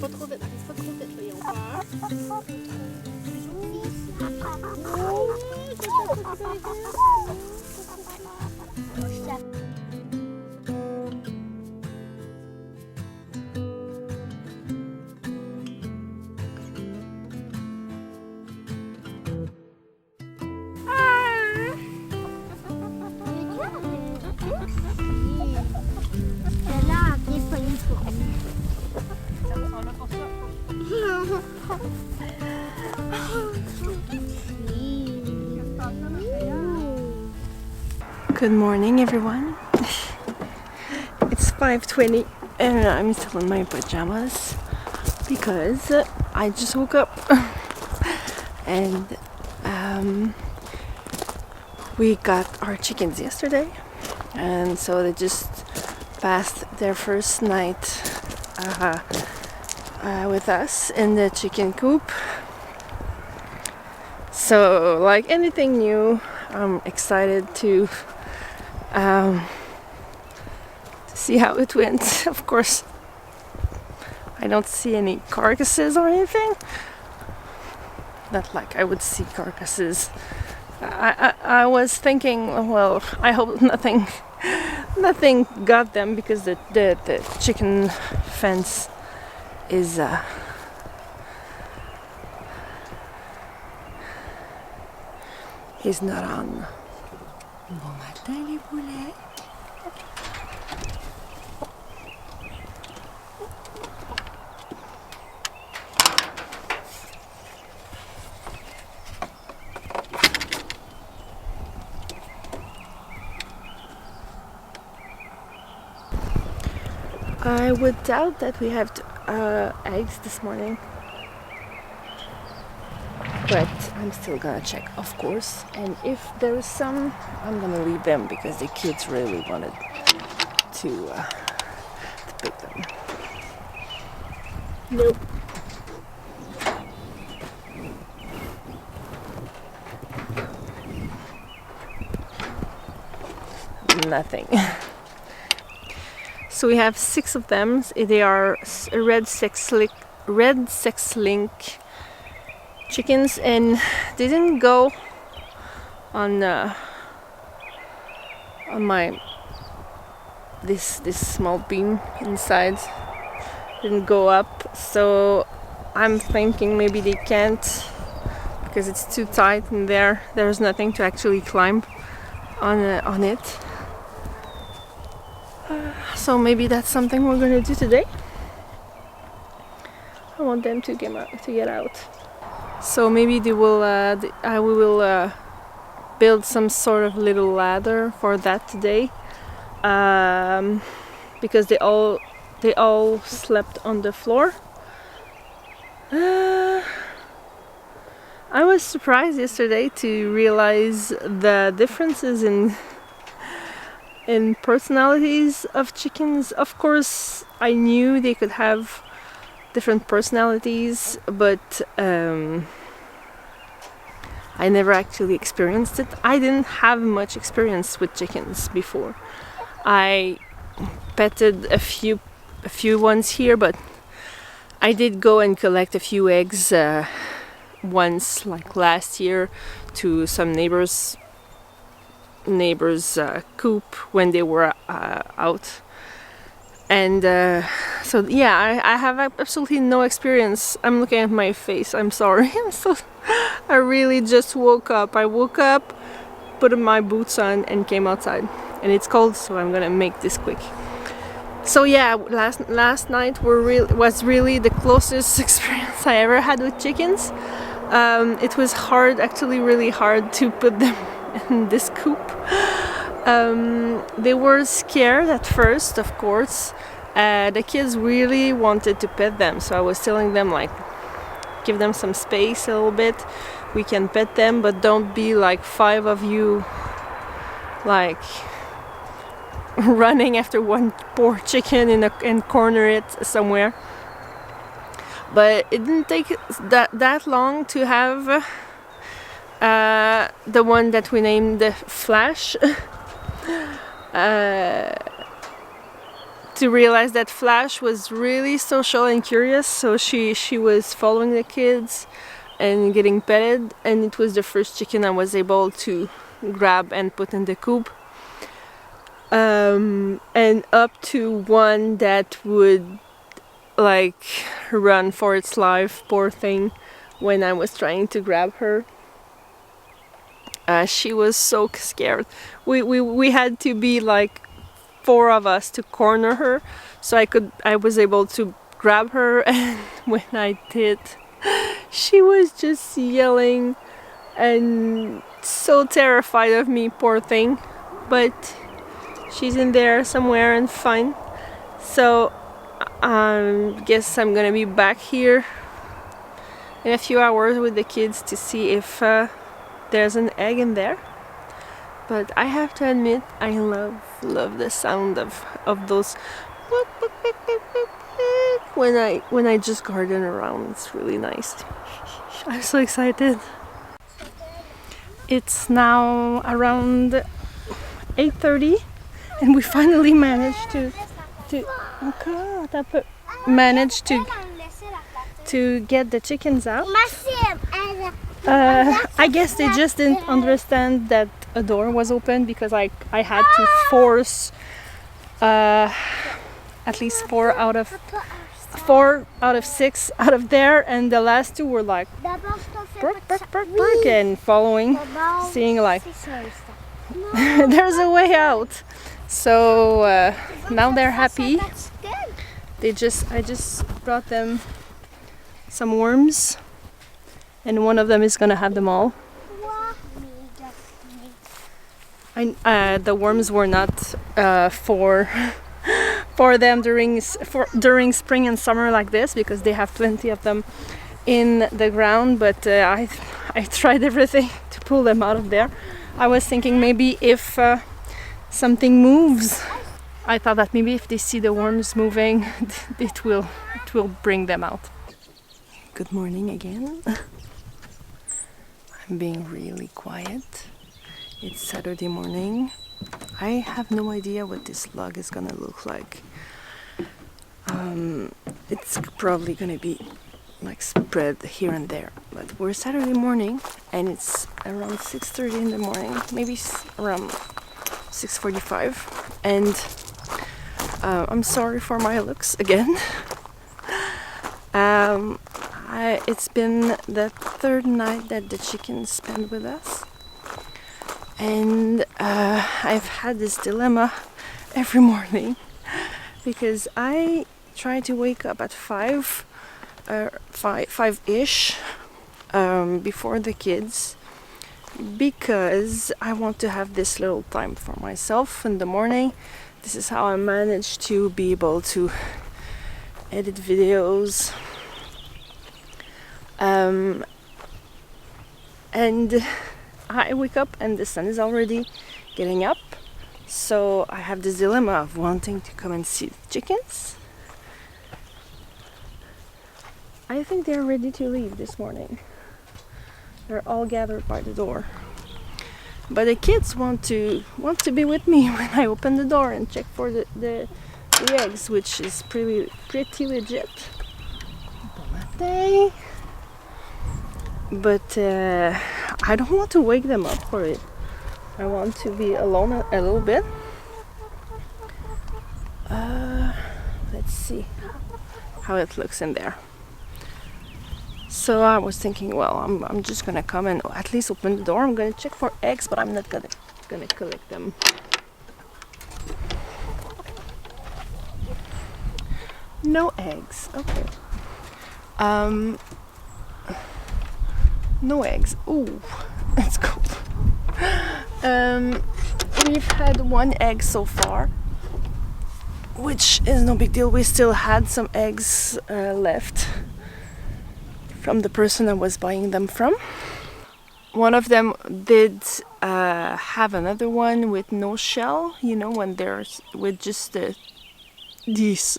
Pas trop vite, pas trop vite, ils ont peur. Good morning, everyone. It's 5:20 and I'm still in my pajamas because I just woke up and we got our chickens yesterday, and so they just passed their first night with us in the chicken coop. So, like anything new, I'm excited to see how it went. Of course, I don't see any carcasses or anything. Not like I would see carcasses. I was thinking, well, I hope nothing got them, because the chicken fence is not on. Bon matin les poulets. I would doubt that we have eggs this morning, but I'm still gonna check, of course, and if there is some, I'm gonna leave them because the kids really wanted to pick them. Nope. Nothing. So we have 6 of them. They are red sex link chickens, and they didn't go on my this small beam inside. Didn't go up, so I'm thinking maybe they can't because it's too tight in there. There's nothing to actually climb on it. So maybe that's something we're gonna do today. I want them to get out. So maybe they will. We will build some sort of little ladder for that today, because they all slept on the floor. I was surprised yesterday to realize the differences in personalities of chickens. Of course, I knew they could have different personalities, but I never actually experienced it. I didn't have much experience with chickens before. I petted a few ones here, but I did go and collect a few eggs once, like last year, to some neighbors' coop when they were out, and so yeah, I have absolutely no experience. I'm looking at my face, I'm sorry. I really just woke up. I woke up, put my boots on, and came outside, and it's cold, so I'm gonna make this quick. So yeah, last night was really the closest experience I ever had with chickens. It was hard, actually really hard, to put them in this coop. They were scared at first, of course. The kids really wanted to pet them, so I was telling them, like, give them some space a little bit. We can pet them, but don't be like 5 of you, like running after one poor chicken and corner it somewhere. But it didn't take that long to have the one that we named Flash. To realize that Flash was really social and curious, so she was following the kids and getting petted, and it was the first chicken I was able to grab and put in the coop. And up to one that would like run for its life, poor thing, when I was trying to grab her. She was so scared. We had to be like 4 of us to corner her, so I was able to grab her, and when I did, she was just yelling and so terrified of me, poor thing. But she's in there somewhere and fine. So guess I'm gonna be back here in a few hours with the kids to see if there's an egg in there. But I have to admit, I love the sound of those when I just garden around. It's really nice. I'm so excited. It's now around 8:30, and we finally managed to get the chickens out. I guess they just didn't understand that a door was open, because I had to force at least 4 out of 6 out of there, and the last 2 were like bark and following, seeing like there's a way out. So now they're happy. I just brought them some worms, and one of them is gonna have them all. The worms were not for them during spring and summer like this, because they have plenty of them in the ground. But I tried everything to pull them out of there. I was thinking maybe if something moves, I thought that maybe if they see the worms moving, it will bring them out. Good morning again. I'm being really quiet. It's Saturday morning. I have no idea what this log is gonna look like. It's probably gonna be like spread here and there, but we're Saturday morning and it's around 6:30 in the morning, maybe around 6:45, and I'm sorry for my looks again. It's been the 3rd night that the chickens spend with us, and I've had this dilemma every morning, because I try to wake up at 5-ish before the kids, because I want to have this little time for myself in the morning. This is how I manage to be able to edit videos. And I wake up and the sun is already getting up, so I have this dilemma of wanting to come and see the chickens. I think they're ready to leave this morning. They're all gathered by the door, but the kids want to be with me when I open the door and check for the eggs, which is pretty legit. But I don't want to wake them up for it. I want to be alone a little bit. Let's see how it looks in there. So I was thinking, well, I'm just gonna come and at least open the door. I'm gonna check for eggs, but I'm not gonna collect them. No eggs. Okay. No eggs. Ooh, it's cold. We've had 1 egg so far, which is no big deal. We still had some eggs left from the person I was buying them from. One of them did have another one with no shell, you know, when there's with just this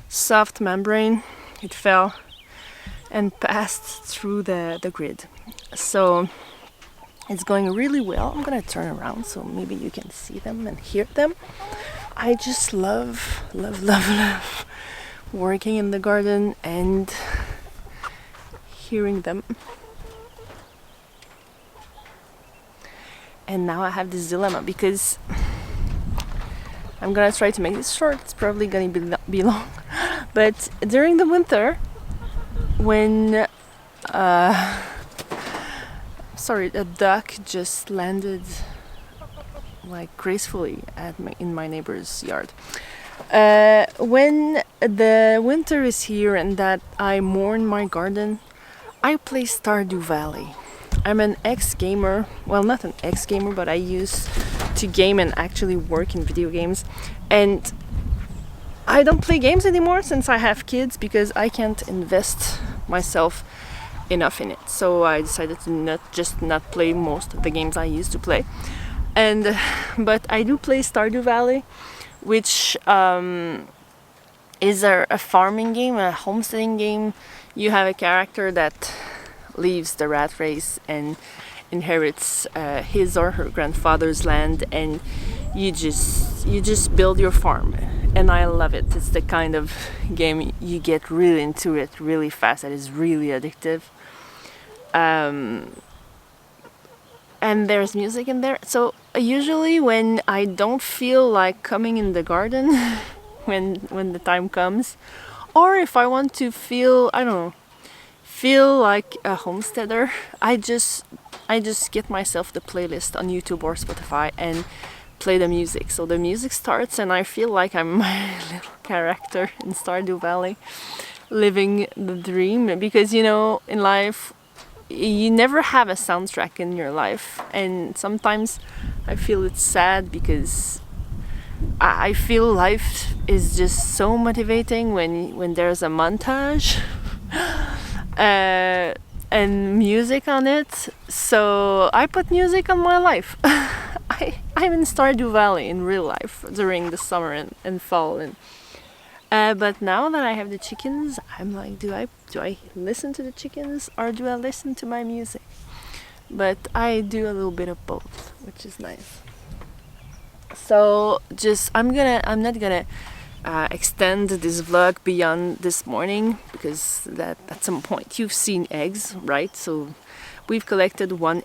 soft membrane. It fell and passed through the grid. So it's going really well. I'm gonna turn around so maybe you can see them and hear them. I just love working in the garden and hearing them. And now I have this dilemma because I'm gonna try to make this short. It's probably gonna be long. But during the winter, when sorry, a duck just landed like gracefully in my neighbor's yard. When the winter is here and that I mourn my garden, I play Stardew Valley. I'm an ex-gamer, well, not an ex-gamer, but I used to game and actually work in video games. And I don't play games anymore since I have kids because I can't invest myself enough in it. So I decided to not play most of the games I used to play. But I do play Stardew Valley, which is a farming game, a homesteading game. You have a character that leaves the rat race and inherits his or her grandfather's land, and you just build your farm. And I love it. It's the kind of game you get really into it really fast. It is really addictive. And there's music in there. So usually when I don't feel like coming in the garden when the time comes, or if I want to feel, I don't know, feel like a homesteader, I just get myself the playlist on YouTube or Spotify and play the music. So the music starts and I feel like I'm my little character in Stardew Valley, living the dream. Because, you know, in life you never have a soundtrack in your life, and sometimes I feel it's sad because I feel life is just so motivating when there's a montage and music on it. So I put music on my life. I'm in Stardew Valley in real life during the summer and fall. But now that I have the chickens, I'm like, do I listen to the chickens or do I listen to my music? But I do a little bit of both, which is nice. So I'm not gonna extend this vlog beyond this morning, because that at some point you've seen eggs, right? So we've collected one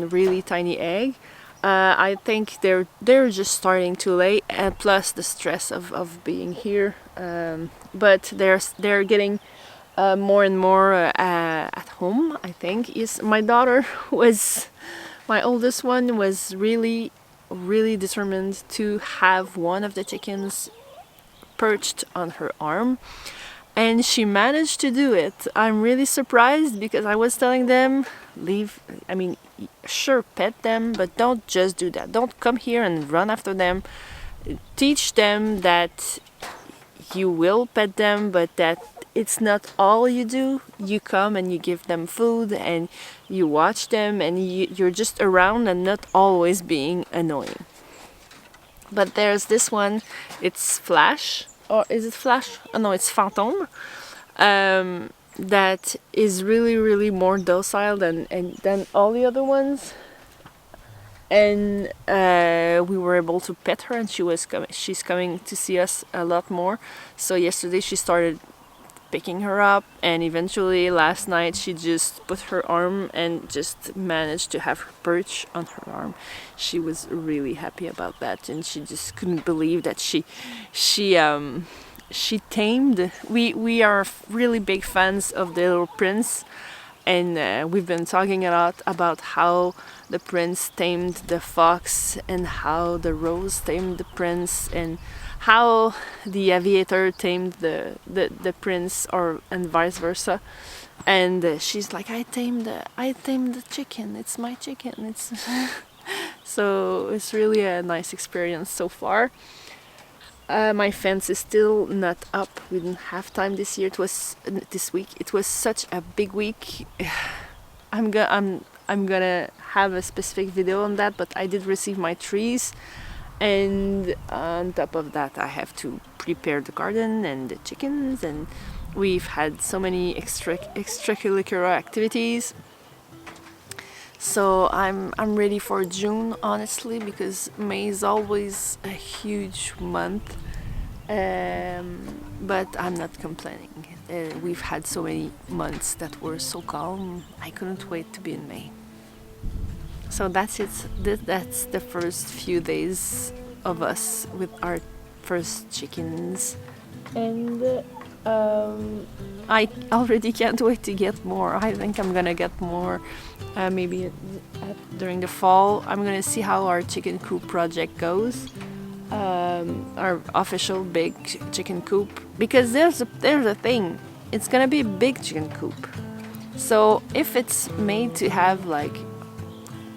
really tiny egg. I think they're just starting to lay, and plus the stress of being here. But they're getting more and more at home, I think. Yes, my oldest one was really determined to have one of the chickens perched on her arm, and she managed to do it. I'm really surprised because I was telling them, sure, pet them, but don't just do that. Don't come here and run after them. Teach them that you will pet them, but that it's not all you do. You come and you give them food and you watch them, and you're just around and not always being annoying. But there's this one, it's Flash, or is it Flash? Oh no, it's Phantom. That is really more docile than all the other ones. And we were able to pet her, and she's coming to see us a lot more. So yesterday she started picking her up, and eventually last night she just put her arm and just managed to have her perch on her arm. She was really happy about that, and she just couldn't believe that she tamed. We are really big fans of the Little Prince, and we've been talking a lot about how the prince tamed the fox and how the rose tamed the prince and how the aviator tamed the prince, and vice versa. And she's like, I tamed the chicken. It's my chicken. It's so it's really a nice experience so far. My fence is still not up. We didn't have time this year. This week. It was such a big week. I'm gonna have a specific video on that, but I did receive my trees, and on top of that I have to prepare the garden and the chickens, and we've had so many extracurricular activities. So I'm ready for June, honestly, because May is always a huge month. But I'm not complaining. We've had so many months that were so calm. I couldn't wait to be in May. So that's it. That's the first few days of us with our first chickens, and I already can't wait to get more. I think I'm gonna get more, maybe during the fall. I'm gonna see how our chicken coop project goes, our official big chicken coop, because there's a thing. It's gonna be a big chicken coop. So if it's made to have like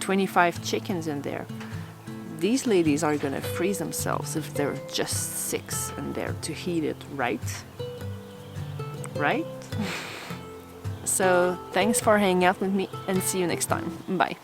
25 chickens in there, these ladies are gonna freeze themselves if they're just 6 in there to heat it, right? Right? So thanks for hanging out with me, and see you next time. Bye.